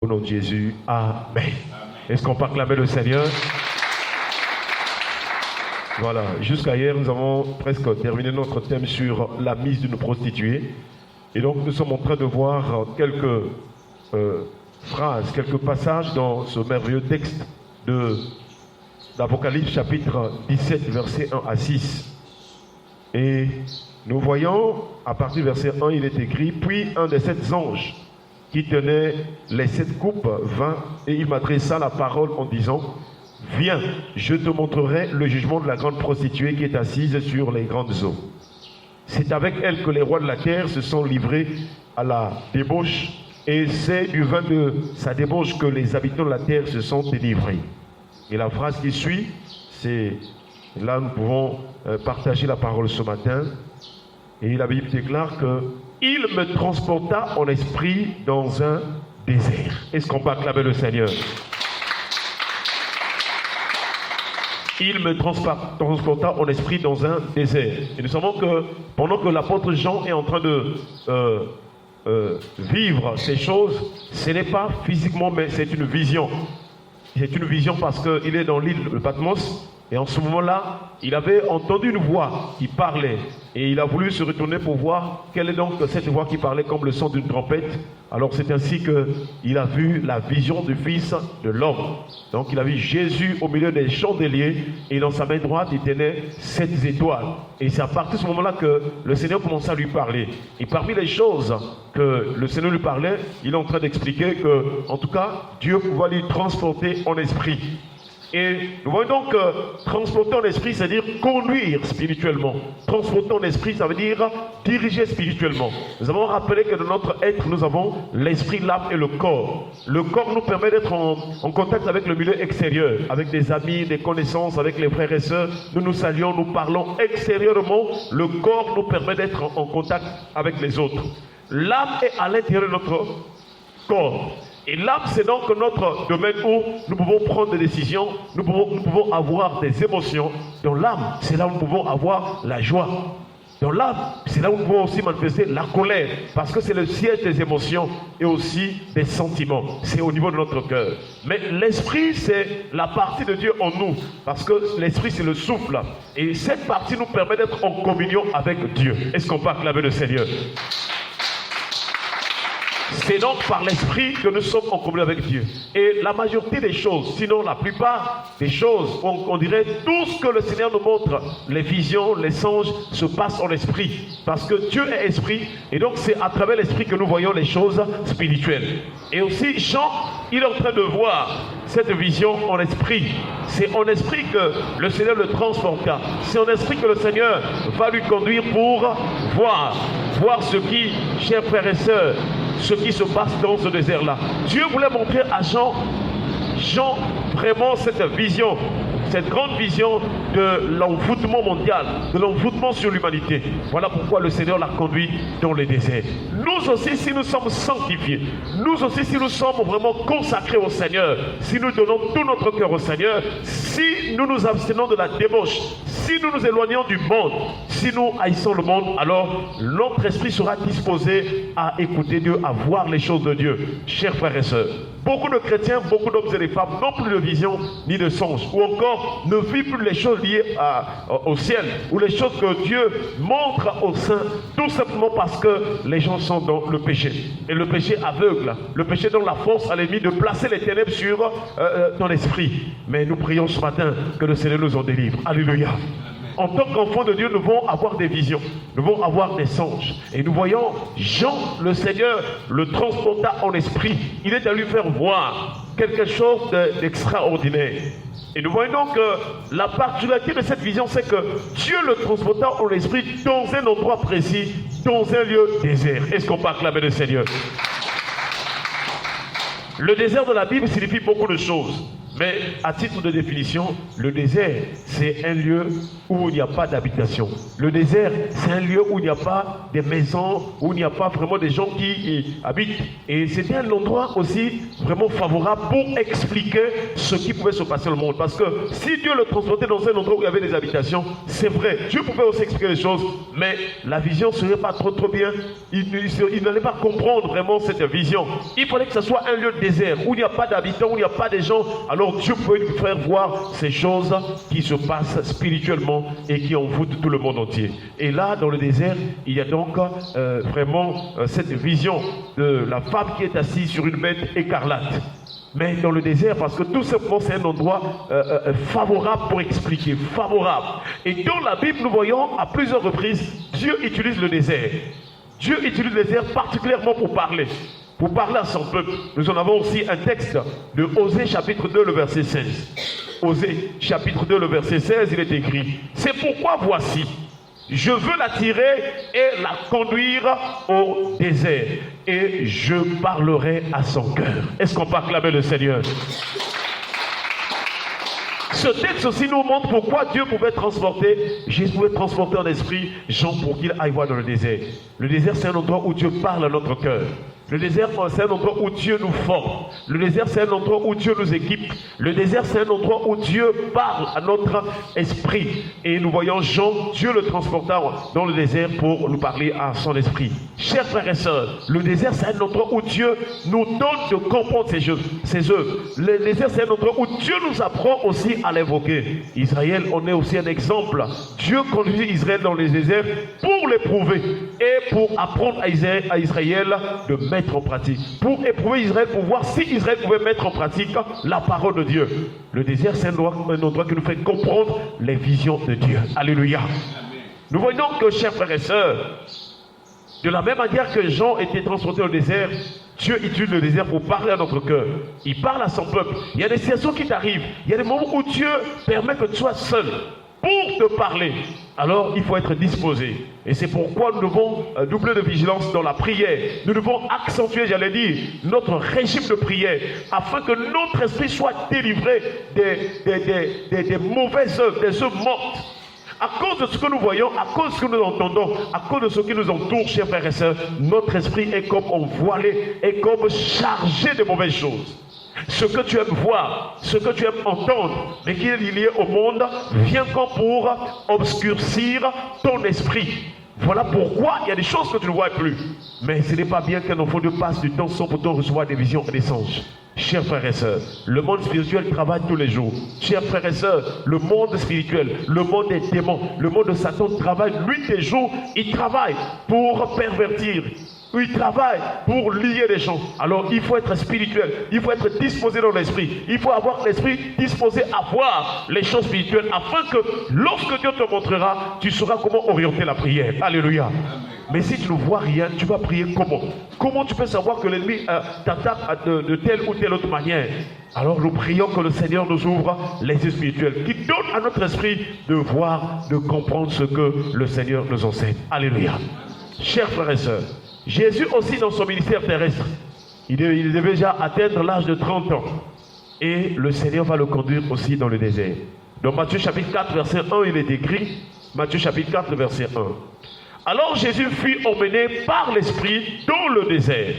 Au nom de Jésus, Amen. Est-ce qu'on peut acclamer le Seigneur? Voilà, jusqu'à hier, nous avons presque terminé notre thème sur la mise d'une prostituée. Et donc, nous sommes en train de voir quelques phrases, quelques passages dans ce merveilleux texte d'Apocalypse chapitre 17, versets 1 à 6. Et nous voyons, à partir du verset 1, il est écrit, « Puis un des 7 anges qui tenait les 7 coupes vint et il m'adressa la parole en disant, « Viens, je te montrerai le jugement de la grande prostituée qui est assise sur les grandes eaux. C'est avec elle que les rois de la terre se sont livrés à la débauche et c'est du vin de sa débauche que les habitants de la terre se sont délivrés. » Et la phrase qui suit, c'est là nous pouvons partager la parole ce matin. Et la Bible déclare que il me transporta en esprit dans un désert. Est-ce qu'on peut acclamer le Seigneur? Il me transporta en esprit dans un désert. Et nous savons que pendant que l'apôtre Jean est en train de vivre ces choses, ce n'est pas physiquement, mais c'est une vision. C'est une vision parce qu'il est dans l'île de Patmos. Et en ce moment-là, il avait entendu une voix qui parlait. Et il a voulu se retourner pour voir quelle est donc cette voix qui parlait comme le son d'une trompette. Alors c'est ainsi qu'il a vu la vision du Fils de l'homme. Donc il a vu Jésus au milieu des chandeliers. Et dans sa main droite, il tenait 7 étoiles. Et c'est à partir de ce moment-là que le Seigneur commença à lui parler. Et parmi les choses que le Seigneur lui parlait, il est en train d'expliquer que, en tout cas, Dieu pouvait lui transporter en esprit. Et nous voyons donc que transporter en esprit, c'est-à-dire conduire spirituellement. Transporter en esprit, ça veut dire diriger spirituellement. Nous avons rappelé que dans notre être, nous avons l'esprit, l'âme et le corps. Le corps nous permet d'être en contact avec le milieu extérieur, avec des amis, des connaissances, avec les frères et sœurs. Nous nous saluons, nous parlons extérieurement. Le corps nous permet d'être en contact avec les autres. L'âme est à l'intérieur de notre corps. Et l'âme, c'est donc notre domaine où nous pouvons prendre des décisions, nous pouvons avoir des émotions. Dans l'âme, c'est là où nous pouvons avoir la joie. Dans l'âme, c'est là où nous pouvons aussi manifester la colère, parce que c'est le siège des émotions et aussi des sentiments. C'est au niveau de notre cœur. Mais l'esprit, c'est la partie de Dieu en nous, parce que l'esprit, c'est le souffle. Et cette partie nous permet d'être en communion avec Dieu. Est-ce qu'on peut acclamer le Seigneur? C'est donc par l'esprit que nous sommes en communion avec Dieu. Et la majorité des choses, sinon la plupart des choses, on dirait tout ce que le Seigneur nous montre, les visions, les songes, se passent en esprit. Parce que Dieu est esprit, et donc c'est à travers l'esprit que nous voyons les choses spirituelles. Et aussi, Jean, il est en train de voir cette vision en esprit. C'est en esprit que le Seigneur le transporta. C'est en esprit que le Seigneur va lui conduire pour voir ce qui, chers frères et sœurs, ce qui se passe dans ce désert-là. Dieu voulait montrer à Jean vraiment cette vision, cette grande vision de l'envoûtement mondial, de l'envoûtement sur l'humanité. Voilà pourquoi le Seigneur l'a conduit dans les déserts. Nous aussi, si nous sommes sanctifiés, nous aussi, si nous sommes vraiment consacrés au Seigneur, si nous donnons tout notre cœur au Seigneur, si nous nous abstenons de la débauche, si nous nous éloignons du monde, si nous haïssons le monde, alors notre esprit sera disposé à écouter Dieu, à voir les choses de Dieu. Chers frères et sœurs, beaucoup de chrétiens, beaucoup d'hommes et de femmes n'ont plus de vision ni de songe, ou encore ne vivent plus les choses liées au ciel, ou les choses que Dieu montre aux saints, tout simplement parce que les gens sont dans le péché. Et le péché aveugle, le péché donne la force à l'ennemi de placer les ténèbres dans l'esprit. Mais nous prions ce matin que le Seigneur nous en délivre. Alléluia. En tant qu'enfants de Dieu, nous devons avoir des visions, nous devons avoir des songes. Et nous voyons Jean, le Seigneur, le transporta en esprit. Il est à lui faire voir quelque chose d'extraordinaire. Et nous voyons donc que la particularité de cette vision, c'est que Dieu le transporta en esprit dans un endroit précis, dans un lieu désert. Est-ce qu'on peut acclamer le Seigneur? Le désert de la Bible signifie beaucoup de choses. Mais à titre de définition, le désert, c'est un lieu où il n'y a pas d'habitation. Le désert, c'est un lieu où il n'y a pas de maisons, où il n'y a pas vraiment des gens qui y habitent. Et c'était un endroit aussi vraiment favorable pour expliquer ce qui pouvait se passer dans le monde. Parce que si Dieu le transportait dans un endroit où il y avait des habitations, c'est vrai, Dieu pouvait aussi expliquer les choses, mais la vision ne serait pas trop bien. Il n'allait pas comprendre vraiment cette vision. Il fallait que ce soit un lieu de désert, où il n'y a pas d'habitants, où il n'y a pas de gens. Alors Dieu peut lui faire voir ces choses qui se passent spirituellement et qui envoûtent tout le monde entier. Et là, dans le désert, il y a donc vraiment cette vision de la femme qui est assise sur une bête écarlate. Mais dans le désert, parce que tout simplement c'est un endroit favorable pour expliquer, favorable. Et dans la Bible, nous voyons à plusieurs reprises, Dieu utilise le désert. Dieu utilise le désert particulièrement pour parler à son peuple. Nous en avons aussi un texte de Osée chapitre 2, le verset 16. Osée chapitre 2, le verset 16, il est écrit: c'est pourquoi voici, je veux l'attirer et la conduire au désert, et je parlerai à son cœur. Est-ce qu'on peut acclamer le Seigneur? Ce texte aussi nous montre pourquoi Dieu pouvait transporter, Jésus pouvait transporter en esprit Jean pour qu'il aille voir dans le désert. Le désert, c'est un endroit où Dieu parle à notre cœur. Le désert, c'est un endroit où Dieu nous forme. Le désert, c'est un endroit où Dieu nous équipe. Le désert, c'est un endroit où Dieu parle à notre esprit. Et nous voyons Jean, Dieu le transporta dans le désert pour nous parler à son esprit. Chers frères et sœurs, le désert, c'est un endroit où Dieu nous donne de comprendre ses œuvres. Le désert, c'est un endroit où Dieu nous apprend aussi à l'évoquer. Israël, on est aussi un exemple. Dieu conduit Israël dans les déserts pour l'éprouver et pour apprendre à Israël de mettre en pratique, pour éprouver Israël, pour voir si Israël pouvait mettre en pratique la parole de Dieu. Le désert, c'est un endroit qui nous fait comprendre les visions de Dieu. Alléluia. Amen. Nous voyons que, chers frères et sœurs, de la même manière que Jean était transporté au désert, Dieu utilise le désert pour parler à notre cœur. Il parle à son peuple. Il y a des situations qui t'arrivent. Il y a des moments où Dieu permet que tu sois seul pour te parler. Alors il faut être disposé. Et c'est pourquoi nous devons doubler de vigilance dans la prière. Nous devons accentuer, j'allais dire, notre régime de prière, afin que notre esprit soit délivré des mauvaises œuvres, des œuvres mortes. À cause de ce que nous voyons, à cause de ce que nous entendons, à cause de ce qui nous entoure, chers frères et sœurs, notre esprit est comme voilé, est comme chargé de mauvaises choses. Ce que tu aimes voir, ce que tu aimes entendre, mais qui est lié au monde, vient comme pour obscurcir ton esprit. Voilà pourquoi il y a des choses que tu ne vois plus. Mais ce n'est pas bien qu'un enfant de passe du temps sans pourtant recevoir des visions et des songes. Chers frères et sœurs, le monde spirituel travaille tous les jours. Chers frères et sœurs, le monde spirituel, le monde des démons, le monde de Satan travaille nuit et jour. Il travaille pour pervertir. Il travaille pour lier les gens. Alors il faut être spirituel, il faut être disposé dans l'esprit. Il faut avoir l'esprit disposé à voir les choses spirituelles, afin que lorsque Dieu te montrera, tu sauras comment orienter la prière. Alléluia. Amen. Mais si tu ne vois rien, tu vas prier comment? Comment tu peux savoir que l'ennemi t'attaque de telle ou telle autre manière? Alors nous prions que le Seigneur nous ouvre les yeux spirituels, qui donne à notre esprit de voir, de comprendre ce que le Seigneur nous enseigne. Alléluia. Chers frères et sœurs, Jésus aussi dans son ministère terrestre, il devait déjà atteindre l'âge de 30 ans. Et le Seigneur va le conduire aussi dans le désert. Dans Matthieu chapitre 4 verset 1, il est écrit, Matthieu chapitre 4 verset 1. Alors Jésus fut emmené par l'Esprit dans le désert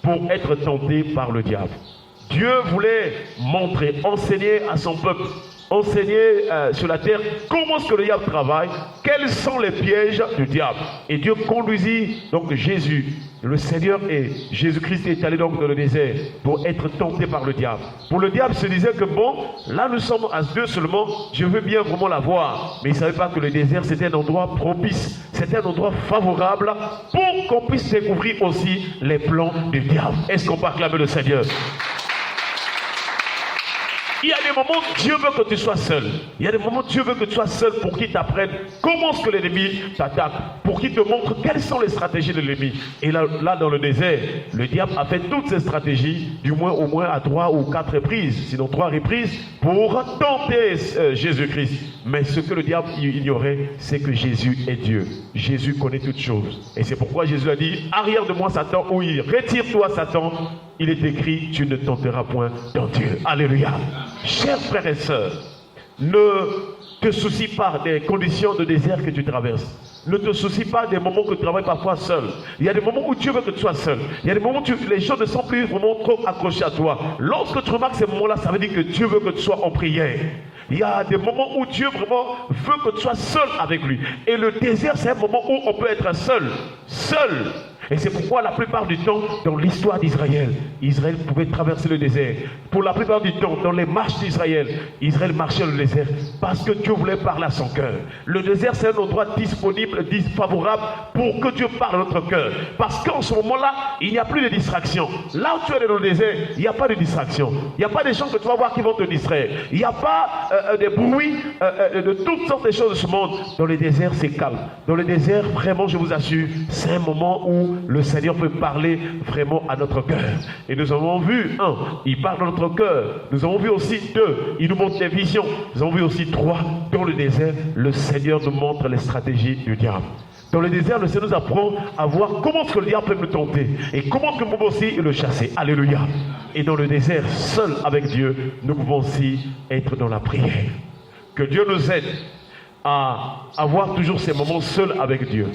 pour être tenté par le diable. Dieu voulait montrer, enseigner à son peuple, enseigner sur la terre comment est-ce que le diable travaille, quels sont les pièges du diable. Et Dieu conduisit donc Jésus, le Seigneur et Jésus-Christ est allé donc dans le désert pour être tenté par le diable. Pour le diable, il se disait que bon, là nous sommes à deux seulement, je veux bien vraiment la voir. Mais il ne savait pas que le désert c'était un endroit propice, c'était un endroit favorable pour qu'on puisse découvrir aussi les plans du diable. Est-ce qu'on peut acclamer le Seigneur? Il y a des moments où Dieu veut que tu sois seul. Il y a des moments où Dieu veut que tu sois seul pour qu'il t'apprenne comment est-ce que l'ennemi t'attaque, pour qu'il te montre quelles sont les stratégies de l'ennemi. Et là, dans le désert, le diable a fait toutes ces stratégies, du moins au moins à 3 ou 4 reprises, sinon 3 reprises, pour tenter Jésus-Christ. Mais ce que le diable ignorait, c'est que Jésus est Dieu. Jésus connaît toutes choses. Et c'est pourquoi Jésus a dit, arrière de moi Satan, oui, retire-toi Satan. Il est écrit, tu ne tenteras point dans Dieu. Alléluia. Chers frères et sœurs, ne te te soucie pas des conditions de désert que tu traverses. Ne te soucie pas des moments que tu travailles parfois seul. Il y a des moments où Dieu veut que tu sois seul. Il y a des moments où les gens ne sont plus vraiment trop accrochés à toi. Lorsque tu remarques ces moments-là, ça veut dire que Dieu veut que tu sois en prière. Il y a des moments où Dieu vraiment veut que tu sois seul avec lui. Et le désert, c'est un moment où on peut être seul. Seul. Et c'est pourquoi la plupart du temps, dans l'histoire d'Israël, Israël pouvait traverser le désert. Pour la plupart du temps, dans les marches d'Israël, Israël marchait dans le désert parce que Dieu voulait parler à son cœur. Le désert, c'est un endroit disponible, favorable pour que Dieu parle à notre cœur. Parce qu'en ce moment-là, il n'y a plus de distraction. Là où tu es dans le désert, il n'y a pas de distraction. Il n'y a pas des gens que tu vas voir qui vont te distraire. Il n'y a pas des bruits de toutes sortes de choses de ce monde. Dans le désert, c'est calme. Dans le désert, vraiment, je vous assure, c'est un moment où le Seigneur peut parler vraiment à notre cœur. Et nous avons vu, il parle dans notre cœur. Nous avons vu aussi 2, il nous montre des visions. Nous avons vu aussi 3, dans le désert, le Seigneur nous montre les stratégies du diable. Dans le désert, le Seigneur nous apprend à voir comment est-ce que le diable peut nous tenter et comment que nous pouvons aussi le chasser. Alléluia. Et dans le désert, seul avec Dieu, nous pouvons aussi être dans la prière. Que Dieu nous aide à avoir toujours ces moments seuls avec Dieu.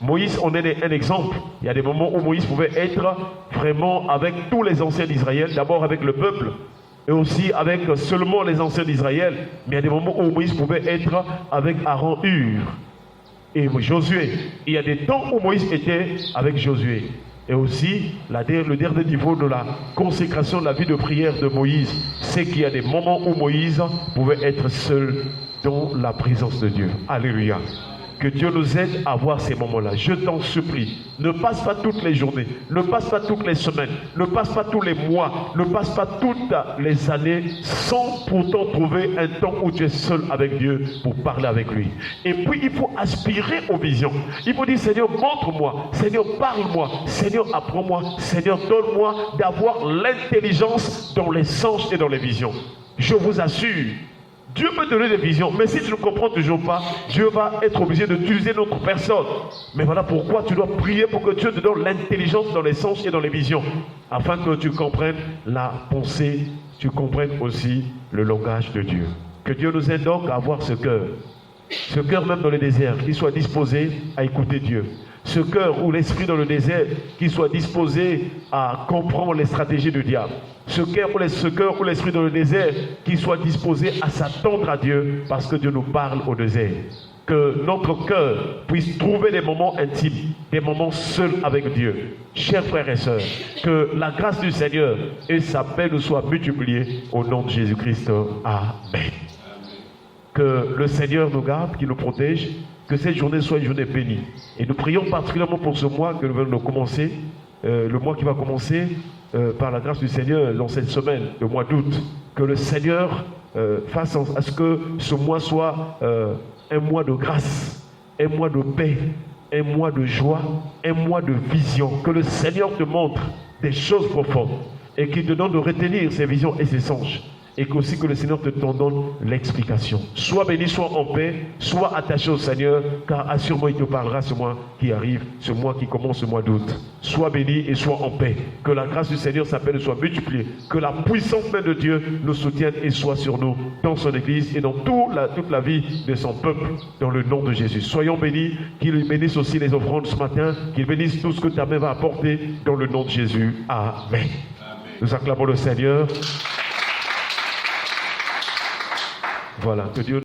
Moïse, on est un exemple. Il y a des moments où Moïse pouvait être vraiment avec tous les anciens d'Israël, d'abord avec le peuple, et aussi avec seulement les anciens d'Israël. Mais il y a des moments où Moïse pouvait être avec Aaron, Hur et Josué. Il y a des temps où Moïse était avec Josué. Et aussi, le dernier niveau de la consécration de la vie de prière de Moïse, c'est qu'il y a des moments où Moïse pouvait être seul dans la présence de Dieu. Alléluia. Que Dieu nous aide à voir ces moments-là. Je t'en supplie, ne passe pas toutes les journées, ne passe pas toutes les semaines, ne passe pas tous les mois, ne passe pas toutes les années sans pourtant trouver un temps où tu es seul avec Dieu pour parler avec lui. Et puis il faut aspirer aux visions. Il faut dire, Seigneur, montre-moi, Seigneur, parle-moi, Seigneur, apprends-moi, Seigneur, donne-moi d'avoir l'intelligence dans les sens et dans les visions. Je vous assure, Dieu peut donner des visions, mais si tu ne comprends toujours pas, Dieu va être obligé d'utiliser notre personne. Mais voilà pourquoi tu dois prier pour que Dieu te donne l'intelligence dans les sens et dans les visions, afin que tu comprennes la pensée, tu comprennes aussi le langage de Dieu. Que Dieu nous aide donc à avoir ce cœur même dans le désert, qui soit disposé à écouter Dieu. Ce cœur ou l'esprit dans le désert qui soit disposé à comprendre les stratégies du diable. Ce cœur ou l'esprit dans le désert qui soit disposé à s'attendre à Dieu parce que Dieu nous parle au désert. Que notre cœur puisse trouver des moments intimes, des moments seuls avec Dieu. Chers frères et sœurs, que la grâce du Seigneur et sa paix nous soient multipliées au nom de Jésus-Christ. Amen. Que le Seigneur nous garde, qu'il nous protège, que cette journée soit une journée bénie. Et nous prions particulièrement pour ce mois que nous venons de commencer, le mois qui va commencer par la grâce du Seigneur dans cette semaine, le mois d'août. Que le Seigneur fasse à ce que ce mois soit un mois de grâce, un mois de paix, un mois de joie, un mois de vision. Que le Seigneur te montre des choses profondes et qu'il te donne de retenir ces visions et ces songes. Et qu'aussi que le Seigneur te donne l'explication. Sois béni, sois en paix, sois attaché au Seigneur, car assurément il te parlera ce mois qui arrive, ce mois qui commence, ce mois d'août. Sois béni et sois en paix. Que la grâce du Seigneur s'appelle soit multipliée. Que la puissante main de Dieu nous soutienne et soit sur nous, dans son Église et dans toute la vie de son peuple, dans le nom de Jésus. Soyons bénis, qu'il bénisse aussi les offrandes ce matin, qu'il bénisse tout ce que ta main va apporter, dans le nom de Jésus. Amen. Nous acclamons le Seigneur. Voilà, que Dieu